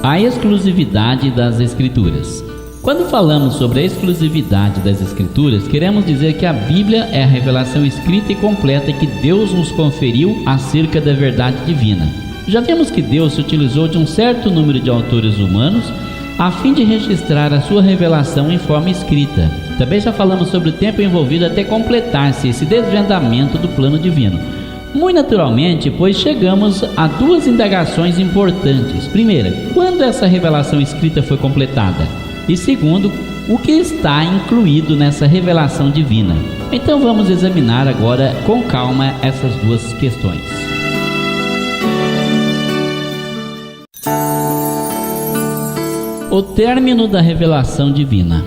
A exclusividade das Escrituras. Quando falamos sobre a exclusividade das Escrituras, queremos dizer que a Bíblia é a revelação escrita e completa que Deus nos conferiu acerca da verdade divina. Já vimos que Deus se utilizou de um certo número de autores humanos a fim de registrar a sua revelação em forma escrita. Também já falamos sobre o tempo envolvido até completar-se esse desvendamento do plano divino. Muito naturalmente, pois chegamos a duas indagações importantes. Primeira, quando essa revelação escrita foi completada? E segundo, o que está incluído nessa revelação divina? Então vamos examinar agora com calma essas duas questões. O término da revelação divina.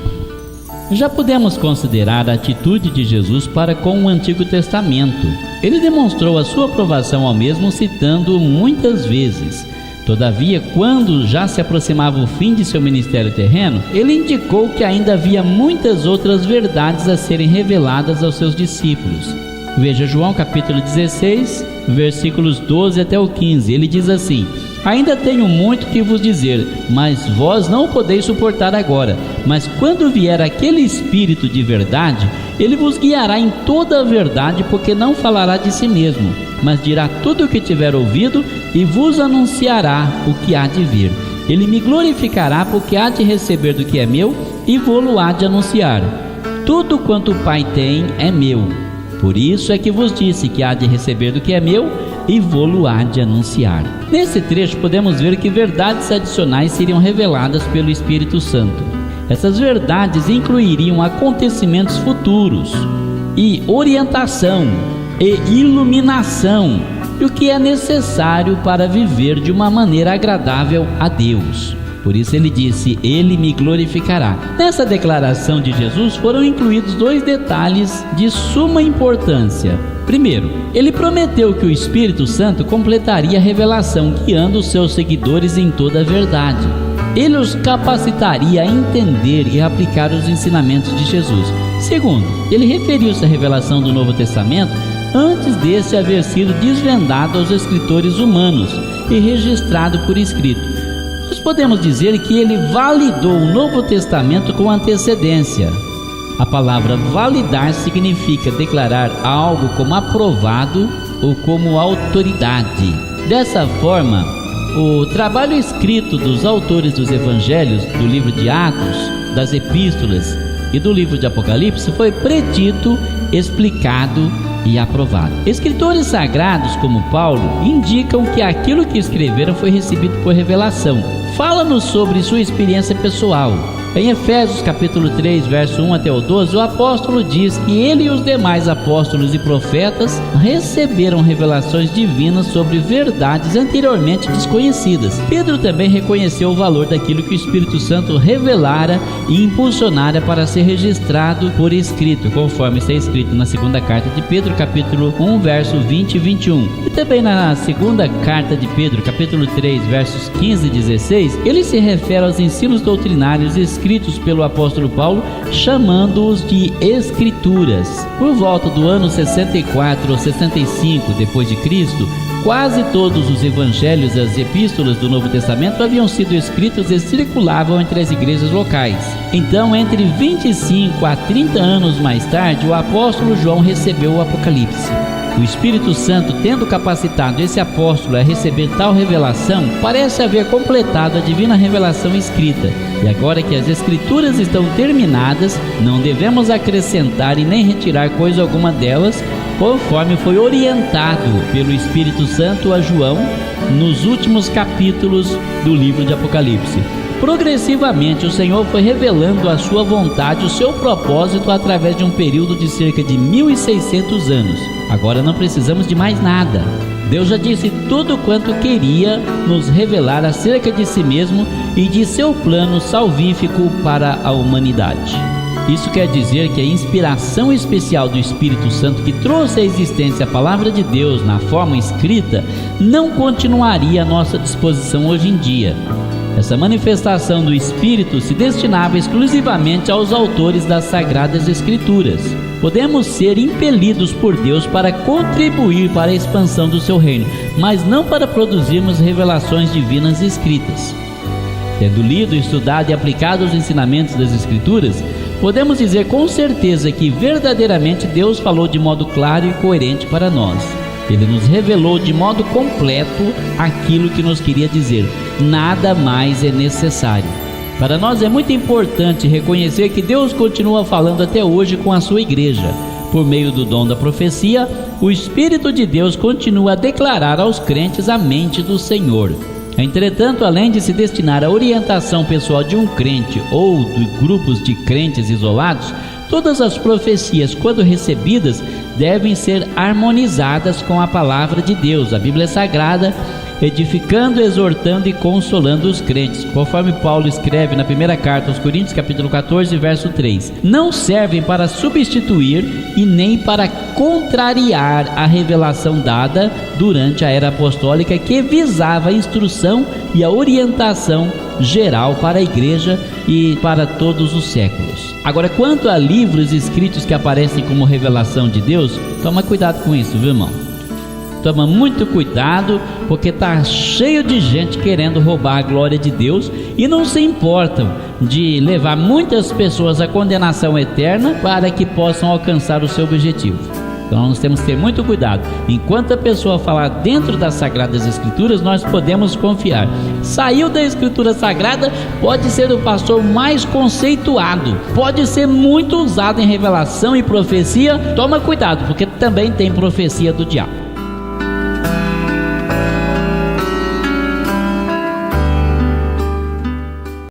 Já podemos considerar a atitude de Jesus para com o Antigo Testamento. Ele demonstrou a sua aprovação ao mesmo, citando muitas vezes. Todavia, quando já se aproximava o fim de seu ministério terreno, ele indicou que ainda havia muitas outras verdades a serem reveladas aos seus discípulos. Veja João capítulo 16, versículos 12 até o 15. Ele diz assim: ainda tenho muito que vos dizer, mas vós não o podeis suportar agora. Mas quando vier aquele Espírito de verdade, ele vos guiará em toda a verdade, porque não falará de si mesmo, mas dirá tudo o que tiver ouvido e vos anunciará o que há de vir. Ele me glorificará, porque há de receber do que é meu e vô-lo há de anunciar. Tudo quanto o Pai tem é meu. Por isso é que vos disse que há de receber do que é meu e vô-lo há de anunciar. Nesse trecho podemos ver que verdades adicionais seriam reveladas pelo Espírito Santo. Essas verdades incluiriam acontecimentos futuros e orientação e iluminação, e o que é necessário para viver de uma maneira agradável a Deus. Por isso ele disse: ele me glorificará. Nessa declaração de Jesus foram incluídos dois detalhes de suma importância. Primeiro, ele prometeu que o Espírito Santo completaria a revelação, guiando os seus seguidores em toda a verdade. Ele os capacitaria a entender e aplicar os ensinamentos de Jesus. Segundo, ele referiu-se à revelação do Novo Testamento antes desse haver sido desvendado aos escritores humanos e registrado por escrito. Nós podemos dizer que ele validou o Novo Testamento com antecedência. A palavra validar significa declarar algo como aprovado ou como autoridade. Dessa forma, o trabalho escrito dos autores dos evangelhos, do livro de Atos, das epístolas e do livro de Apocalipse foi predito, explicado e aprovado. Escritores sagrados como Paulo indicam que aquilo que escreveram foi recebido por revelação. Fala-nos sobre sua experiência pessoal. Em Efésios capítulo 3, verso 1 até o 12, o apóstolo diz que ele e os demais apóstolos e profetas receberam revelações divinas sobre verdades anteriormente desconhecidas. Pedro também reconheceu o valor daquilo que o Espírito Santo revelara e impulsionara para ser registrado por escrito, conforme está escrito na segunda carta de Pedro, capítulo 1, verso 20 e 21. E também na segunda carta de Pedro, capítulo 3, versos 15 e 16, ele se refere aos ensinos doutrinários escritos pelo apóstolo Paulo, chamando-os de Escrituras. Por volta do ano 64 ou 65 depois de Cristo, quase todos os evangelhos e as epístolas do Novo Testamento haviam sido escritos e circulavam entre as igrejas locais. Então, entre 25 a 30 anos mais tarde, o apóstolo João recebeu o Apocalipse. O Espírito Santo, tendo capacitado esse apóstolo a receber tal revelação, parece haver completado a divina revelação escrita. E agora que as Escrituras estão terminadas, não devemos acrescentar e nem retirar coisa alguma delas, conforme foi orientado pelo Espírito Santo a João nos últimos capítulos do livro de Apocalipse. Progressivamente, o Senhor foi revelando a sua vontade, o seu propósito, através de um período de cerca de 1.600 anos. Agora não precisamos de mais nada. Deus já disse tudo quanto queria nos revelar acerca de si mesmo e de seu plano salvífico para a humanidade. Isso quer dizer que a inspiração especial do Espírito Santo que trouxe à existência a Palavra de Deus na forma escrita não continuaria à nossa disposição hoje em dia. Essa manifestação do Espírito se destinava exclusivamente aos autores das Sagradas Escrituras. Podemos ser impelidos por Deus para contribuir para a expansão do seu reino, mas não para produzirmos revelações divinas escritas. Tendo lido, estudado e aplicado os ensinamentos das Escrituras, podemos dizer com certeza que verdadeiramente Deus falou de modo claro e coerente para nós. Ele nos revelou de modo completo aquilo que nos queria dizer. Nada mais é necessário. Para nós é muito importante reconhecer que Deus continua falando até hoje com a sua igreja. Por meio do dom da profecia, o Espírito de Deus continua a declarar aos crentes a mente do Senhor. Entretanto, além de se destinar à orientação pessoal de um crente ou de grupos de crentes isolados, todas as profecias, quando recebidas, devem ser harmonizadas com a palavra de Deus, a Bíblia Sagrada, edificando, exortando e consolando os crentes, conforme Paulo escreve na primeira carta aos Coríntios, capítulo 14, verso 3. Não servem para substituir e nem para contrariar a revelação dada durante a era apostólica, que visava a instrução e a orientação geral para a igreja e para todos os séculos. Agora, quanto a livros escritos que aparecem como revelação de Deus, toma cuidado com isso, viu, irmão? Toma muito cuidado, porque está cheio de gente querendo roubar a glória de Deus e não se importam de levar muitas pessoas à condenação eterna para que possam alcançar o seu objetivo. Então nós temos que ter muito cuidado. Enquanto a pessoa falar dentro das Sagradas Escrituras, nós podemos confiar. Saiu da Escritura Sagrada, pode ser o pastor mais conceituado, pode ser muito usado em revelação e profecia. Toma cuidado, porque também tem profecia do diabo.